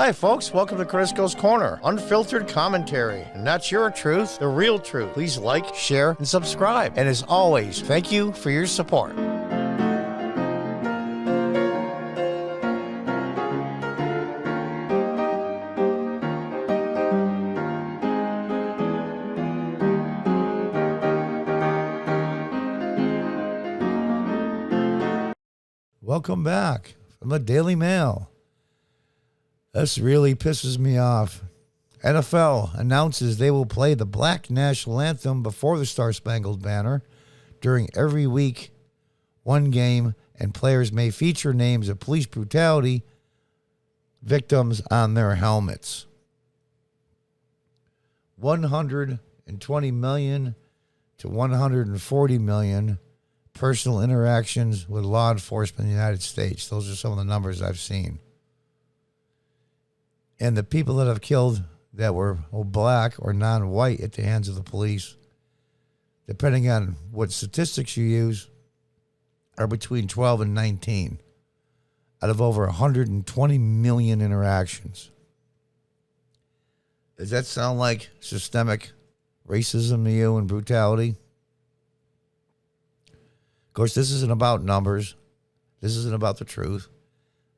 Hi, folks. Welcome to Crisco's Corner. Unfiltered commentary. And that's your truth, the real truth. Please like, share, and subscribe. And as always, thank you for your support. Welcome back from the Daily Mail. This really pisses me off. NFL announces they will play the Black National Anthem before the Star-Spangled Banner during every week, one game, and players may feature names of police brutality victims on their helmets. 120 million to 140 million personal interactions with law enforcement in the United States. Those are some of the numbers I've seen. And the people that have killed that were black or non-white at the hands of the police, depending on what statistics you use, are between 12 and 19 out of over 120 million interactions. Does that sound like systemic racism to you and brutality? Of course, this isn't about numbers. This isn't about the truth.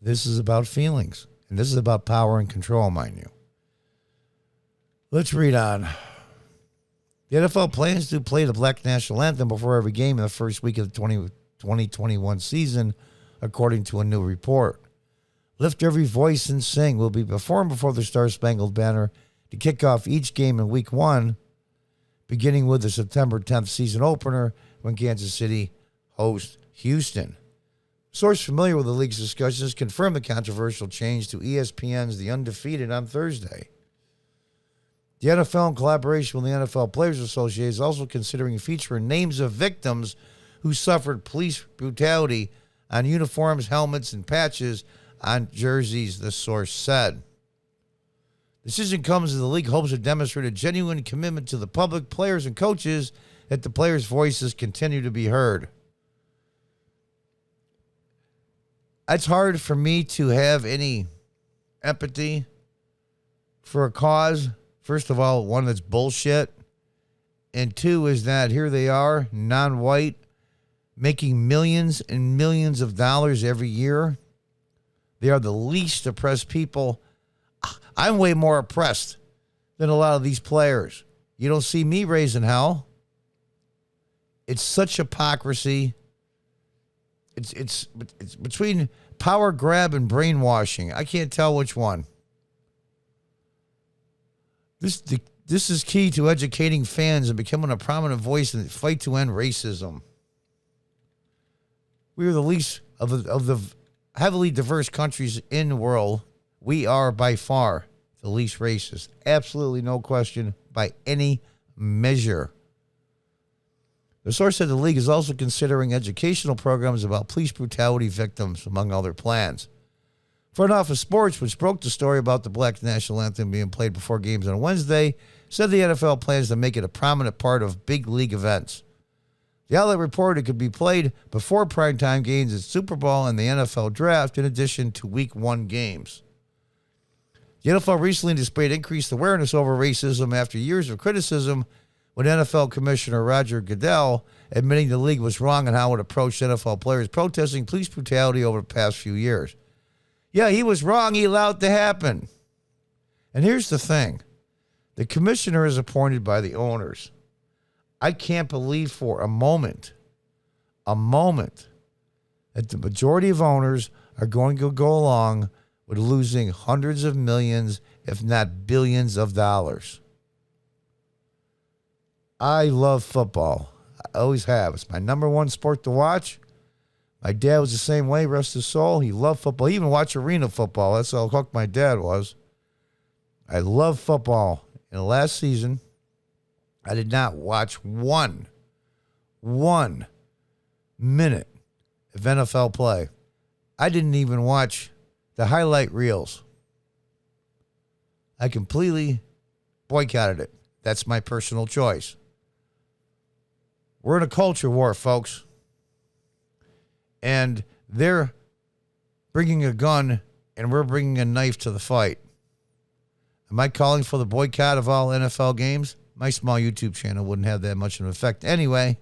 This is about feelings. And this is about power and control, mind you. Let's read on. The NFL plans to play the Black National Anthem before every game in the first week of the 2021 season, according to a new report. Lift Every Voice and Sing will be performed before the Star-Spangled Banner to kick off each game in Week 1, beginning with the September 10th season opener when Kansas City hosts Houston. Source familiar with the league's discussions confirmed the controversial change to ESPN's The Undefeated on Thursday. The NFL, in collaboration with the NFL Players Association, is also considering featuring names of victims who suffered police brutality on uniforms, helmets, and patches on jerseys, the source said. The decision comes as the league hopes to demonstrate a genuine commitment to the public, players, and coaches that the players' voices continue to be heard. It's hard for me to have any empathy for a cause. First of all, one that's bullshit. And two is that here they are, non-white, making millions and millions of dollars every year. They are the least oppressed people. I'm way more oppressed than a lot of these players. You don't see me raising hell. It's such hypocrisy. It's between power grab and brainwashing. I can't tell which one. This is key to educating fans and becoming a prominent voice in the fight to end racism. We are the least of the heavily diverse countries in the world. We are by far the least racist. Absolutely no question by any measure. The source said the league is also considering educational programs about police brutality victims, among other plans. Front Office Sports, which broke the story about the Black National Anthem being played before games on Wednesday, said the NFL plans to make it a prominent part of big league events. The outlet reported it could be played before primetime games at Super Bowl and the NFL Draft, in addition to Week 1 games. The NFL recently displayed increased awareness over racism after years of criticism, when NFL Commissioner Roger Goodell admitting the league was wrong on how it approached NFL players protesting police brutality over the past few years. Yeah, he was wrong. He allowed it to happen. And here's the thing. The commissioner is appointed by the owners. I can't believe for a moment, that the majority of owners are going to go along with losing hundreds of millions, if not billions of dollars. I love football. I always have. It's my number one sport to watch. My dad was the same way, rest his soul. He loved football. He even watched arena football. That's how hooked my dad was. I love football. In the last season, I did not watch one minute of NFL play. I didn't even watch the highlight reels. I completely boycotted it. That's my personal choice. We're in a culture war, folks. And they're bringing a gun and we're bringing a knife to the fight. Am I calling for the boycott of all NFL games? My small YouTube channel wouldn't have that much of an effect anyway.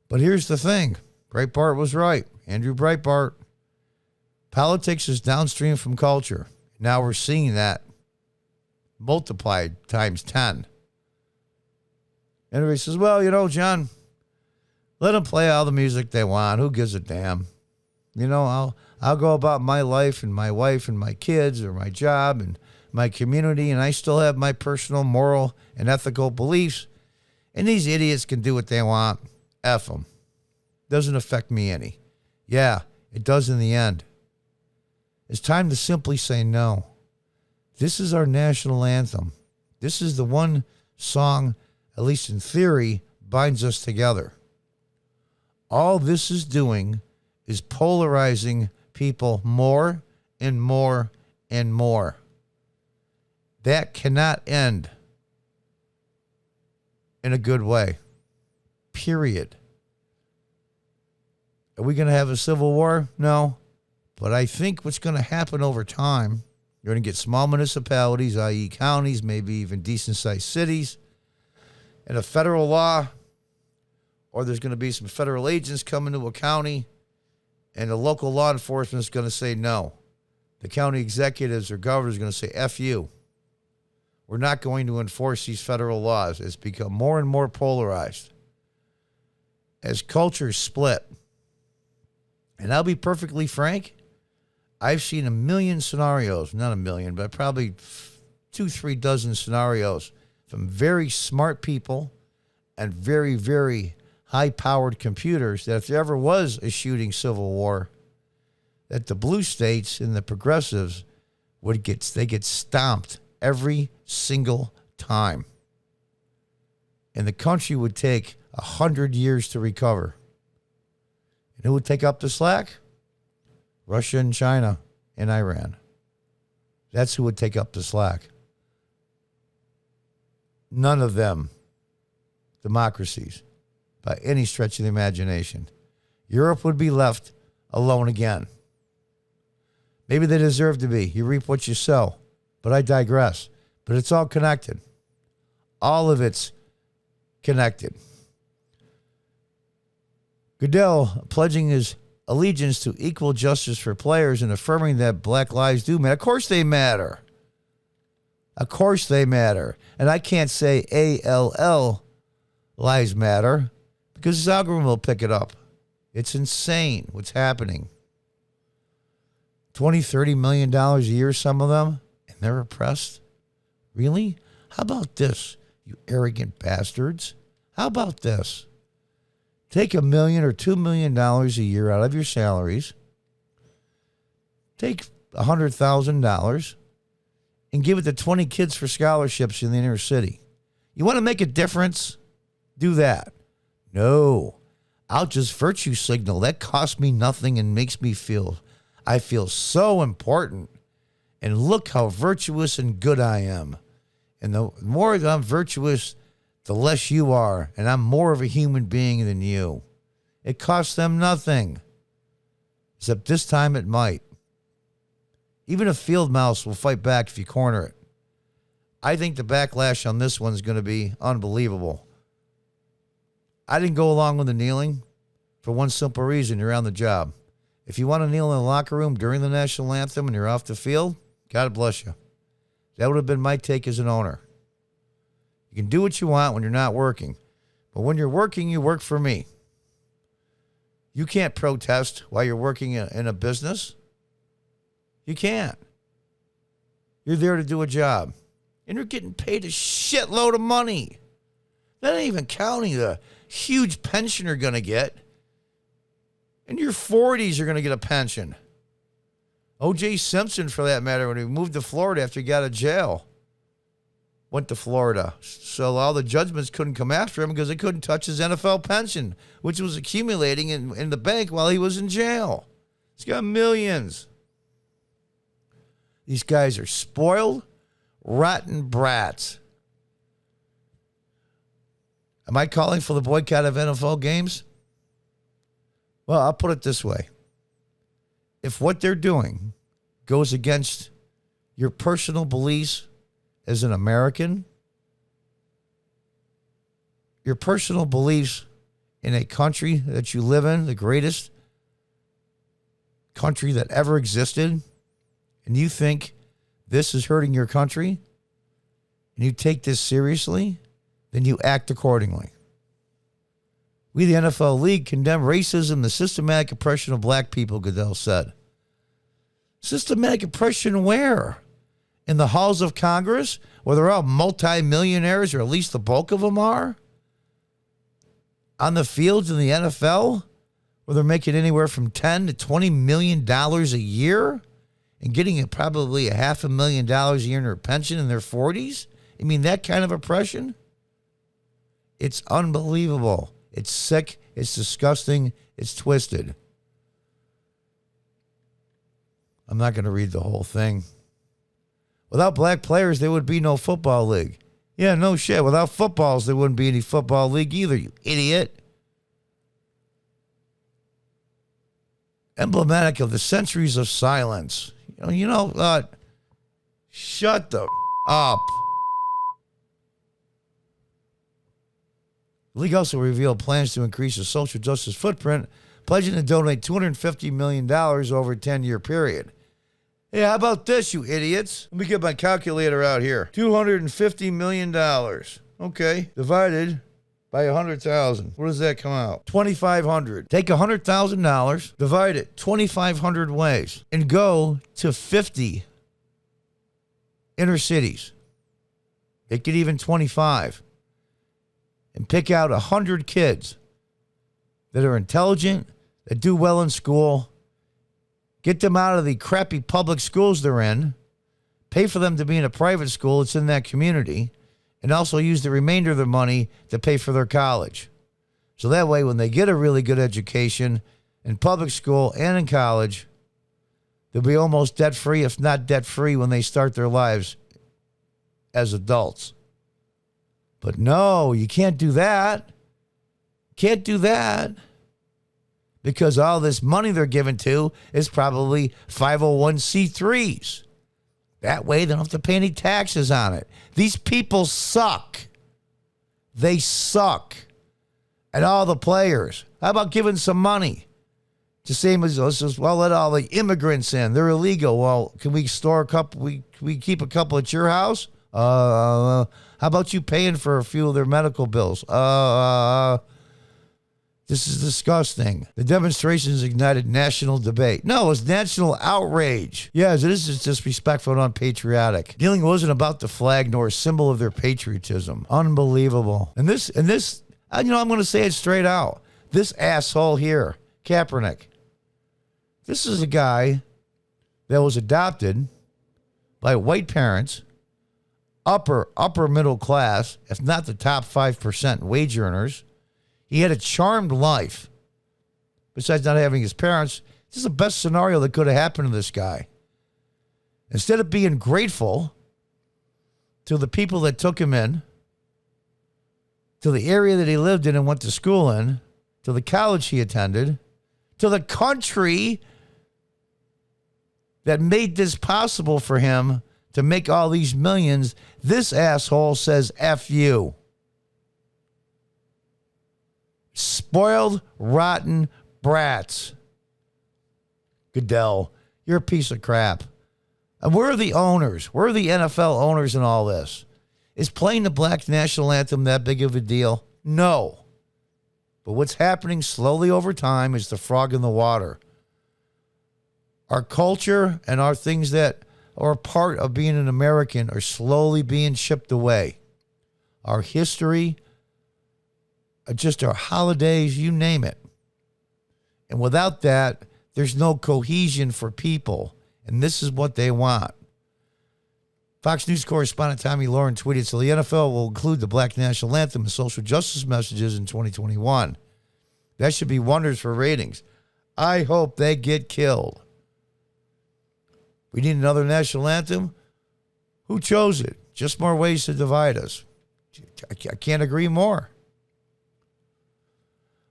But here's the thing. Breitbart was right. Andrew Breitbart. Politics is downstream from culture. Now we're seeing that multiplied times 10. Everybody says, well, you know, John, let them play all the music they want. Who gives a damn? You know, I'll go about my life and my wife and my kids or my job and my community, and I still have my personal moral and ethical beliefs. And these idiots can do what they want. F them. Doesn't affect me any. Yeah, it does in the end. It's time to simply say no. This is our national anthem. This is the one song, at least in theory, binds us together. All this is doing is polarizing people more and more and more. That cannot end in a good way. Period. Are we going to have a civil war? No. But I think what's going to happen over time, you're going to get small municipalities, i.e. counties, maybe even decent-sized cities, and a federal law, or there's going to be some federal agents coming to a county, and the local law enforcement is going to say no. The county executives or governors are going to say, F you. We're not going to enforce these federal laws. It's become more and more polarized. As cultures split, and I'll be perfectly frank, I've seen a million scenarios, not a million, but probably 2-3 dozen scenarios from very smart people and very, very high-powered computers that if there ever was a shooting civil war, that the blue states and the progressives they get stomped every single time. And the country would take 100 years to recover. And who would take up the slack? Russia and China and Iran. That's who would take up the slack. None of them democracies by any stretch of the imagination. Europe would be left alone again. Maybe they deserve to be. You reap what you sow. But I digress. But it's all connected. All of it's connected. Goodell pledging his allegiance to equal justice for players and affirming that black lives do matter. Of course they matter. Of course they matter. And I can't say ALL lives matter because his algorithm will pick it up. It's insane what's happening. $20, $30 million a year, some of them, and they're oppressed? Really? How about this, you arrogant bastards? How about this? Take $1 million or $2 million a year out of your salaries. Take $100,000 and give it to 20 kids for scholarships in the inner city. You want to make a difference? Do that. No. I'll just virtue signal. That costs me nothing and makes me I feel so important. And look how virtuous and good I am. And the more that I'm virtuous, the less you are. And I'm more of a human being than you. It costs them nothing. Except this time it might. Even a field mouse will fight back if you corner it. I think the backlash on this one is going to be unbelievable. I didn't go along with the kneeling for one simple reason. You're on the job. If you want to kneel in the locker room during the national anthem and you're off the field, God bless you. That would have been my take as an owner. You can do what you want when you're not working. But when you're working, you work for me. You can't protest while you're working in a business. You can't. You're there to do a job. And you're getting paid a shitload of money. That ain't even counting the huge pension you're going to get. In your 40s, you're going to get a pension. O.J. Simpson, for that matter, when he moved to Florida after he got out of jail, went to Florida. So all the judgments couldn't come after him because they couldn't touch his NFL pension, which was accumulating in the bank while he was in jail. He's got millions. These guys are spoiled, rotten brats. Am I calling for the boycott of NFL games? Well, I'll put it this way. If what they're doing goes against your personal beliefs as an American, your personal beliefs in a country that you live in, the greatest country that ever existed, and you think this is hurting your country, and you take this seriously, then you act accordingly. We, the NFL League, condemn racism, the systematic oppression of black people, Goodell said. Systematic oppression where? In the halls of Congress, where they're all multimillionaires, or at least the bulk of them are? On the fields in the NFL, where they're making anywhere from $10 to $20 million a year and getting probably $500,000 a year in their pension in their 40s? I mean, that kind of oppression? It's unbelievable. It's sick. It's disgusting. It's twisted. I'm not going to read the whole thing. Without black players, there would be no football league. Yeah, no shit. Without footballs, there wouldn't be any football league either, you idiot. Emblematic of the centuries of silence. Shut the up. The league also revealed plans to increase the social justice footprint, pledging to donate $250 million over a 10-year period. Hey, how about this, you idiots? Let me get my calculator out here. $250 million. Okay. Divided by 100,000. What does that come out? 2,500. Take $100,000, divide it 2,500 ways, and go to 50 inner cities. Make it even 25. And pick out 100 kids that are intelligent, that do well in school. Get them out of the crappy public schools they're in. Pay for them to be in a private school that's in that community. And also use the remainder of their money to pay for their college. So that way, when they get a really good education in public school and in college, they'll be almost debt-free, if not debt-free, when they start their lives as adults. But no, you can't do that. Can't do that. Because all this money they're given to is probably 501c3s. That way, they don't have to pay any taxes on it. These people suck. They suck. And all the players. How about giving some money? The same as, let all the immigrants in. They're illegal. Well, can we store a couple? We keep a couple at your house? How about you paying for a few of their medical bills? This is disgusting. The demonstrations ignited national debate. No, it's national outrage. Yes, this is disrespectful and unpatriotic. Kneeling wasn't about the flag nor a symbol of their patriotism. Unbelievable. And this, I'm going to say it straight out. This asshole here, Kaepernick, this is a guy that was adopted by white parents, upper middle class, if not the top 5% wage earners. He had a charmed life. Besides not having his parents, this is the best scenario that could have happened to this guy. Instead of being grateful to the people that took him in, to the area that he lived in and went to school in, to the college he attended, to the country that made this possible for him to make all these millions, this asshole says F you. Spoiled, rotten brats. Goodell, you're a piece of crap. And we're the owners. We're the NFL owners in all this. Is playing the Black National Anthem that big of a deal? No. But what's happening slowly over time is the frog in the water. Our culture and our things that are part of being an American are slowly being chipped away. Our history, just our holidays, you name it. And without that, there's no cohesion for people. And this is what they want. Fox News correspondent Tommy Lauren tweeted, so the NFL will include the Black National Anthem and social justice messages in 2021. That should be wonders for ratings. I hope they get killed. We need another national anthem? Who chose it? Just more ways to divide us. I can't agree more.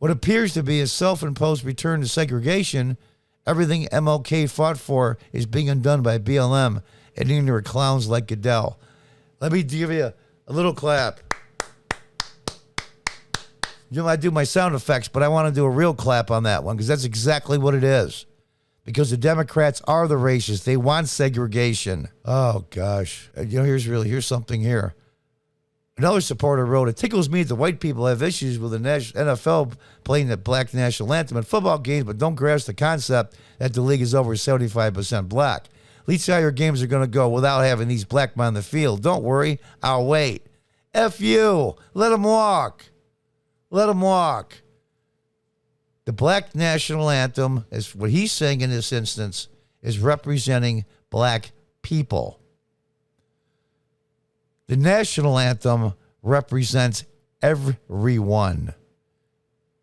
What appears to be a self-imposed return to segregation Everything MLK fought for is being undone by BLM and ignorant clowns like Goodell. Let me give you a little clap. You know, I do my sound effects, but I want to do a real clap on that one because that's exactly what it is. Because the Democrats are the racists. They want segregation. Oh, gosh. Here's something here. Another supporter wrote, "It tickles me that white people have issues with the NFL playing the black national anthem at football games, but don't grasp the concept that the league is over 75% black. At least how your games are going to go without having these black men on the field. Don't worry, I'll wait." F you. Let them walk. Let them walk. The black national anthem, is what he's saying in this instance, is representing black people. The national anthem represents everyone.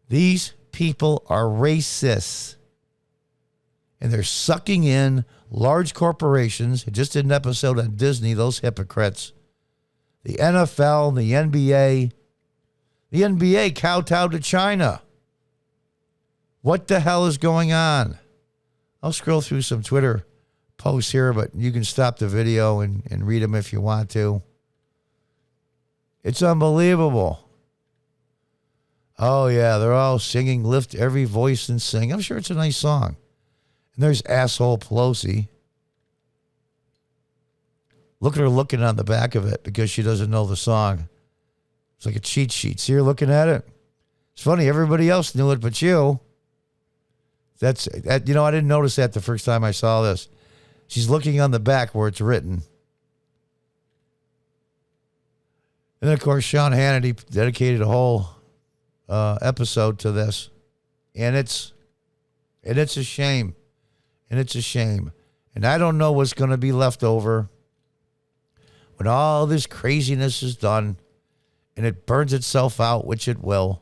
These people are racists. And they're sucking in large corporations. I just did an episode on Disney, those hypocrites. The NFL, the NBA. The NBA kowtowed to China. What the hell is going on? I'll scroll through some Twitter posts here, but you can stop the video and read them if you want to. It's unbelievable. Oh, yeah, they're all singing, lift every voice and sing. I'm sure it's a nice song. And there's asshole Pelosi. Look at her looking on the back of it because she doesn't know the song. It's like a cheat sheet. See her looking at it? It's funny, everybody else knew it but you. I didn't notice that the first time I saw this. She's looking on the back where it's written. And then, of course, Sean Hannity dedicated a whole episode to this. And it's a shame. And it's a shame. And I don't know what's going to be left over when all this craziness is done and it burns itself out, which it will.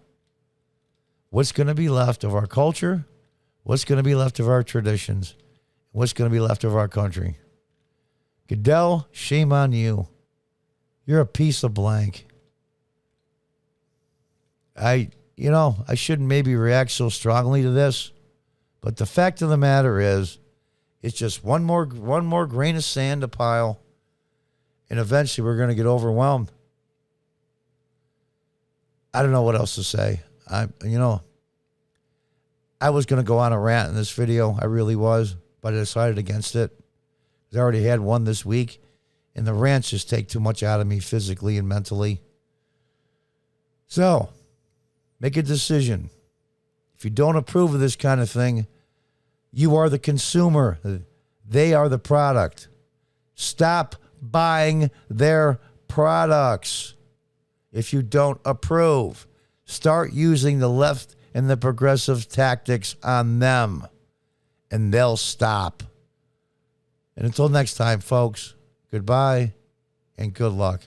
What's going to be left of our culture? What's going to be left of our traditions? What's going to be left of our country? Goodell, shame on you. You're a piece of blank. I shouldn't maybe react so strongly to this, but the fact of the matter is, it's just one more grain of sand to pile, and eventually we're going to get overwhelmed. I don't know what else to say. I was going to go on a rant in this video. I really was, but I decided against it. I already had one this week. And the rants just take too much out of me physically and mentally. So, make a decision. If you don't approve of this kind of thing, you are the consumer. They are the product. Stop buying their products if you don't approve. Start using the left and the progressive tactics on them, and they'll stop. And until next time, folks, goodbye and good luck.